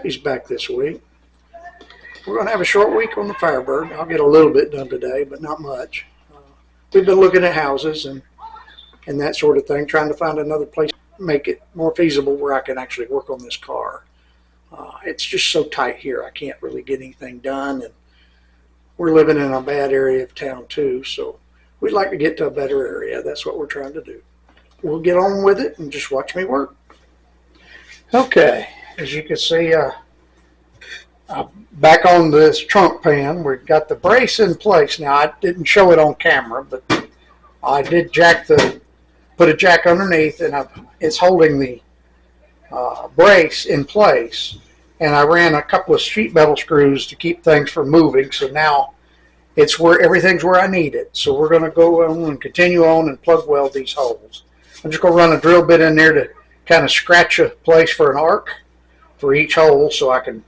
Pappy's back this week. We're going to have a short week on the Firebird. I'll get a little bit done today, but not much. We've been looking at houses and that sort of thing, trying to find another place to make it more feasible where I can actually work on this car. It's just so tight here. I can't really get anything done, and we're living in a bad area of town too, so we'd like to get to a better area. That's what we're trying to do. We'll get on with it and just watch me work. Okay, as you can see, back on this trunk pan, we've got the brace in place. Now, I didn't show it on camera, but I did put a jack underneath, and it's holding the brace in place. And I ran a couple of sheet metal screws to keep things from moving. So now everything's where I need it. So we're going to go on and continue on and plug weld these holes. I'm just going to run a drill bit in there to kind of scratch a place for an arc for each hole, so I can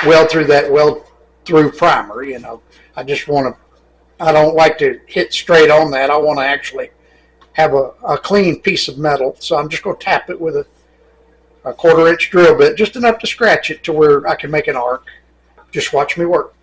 weld through that weld-through primer. You know, I don't like to hit straight on that. I want to actually have a clean piece of metal. So I'm just going to tap it with a 1/4-inch drill bit, just enough to scratch it to where I can make an arc. Just watch me work.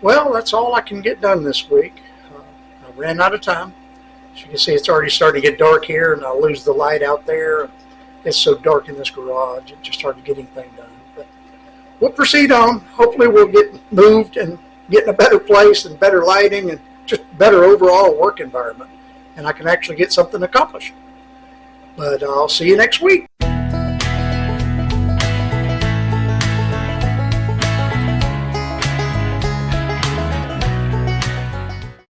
well, that's all I can get done this week. I ran out of time. As you can see, it's already starting to get dark here, and I'll lose the light out there. It's so dark in this garage, it's just hard to get anything done. But we'll proceed on. Hopefully we'll get moved and get in a better place and better lighting and just better overall work environment. And I can actually get something accomplished. But I'll see you next week.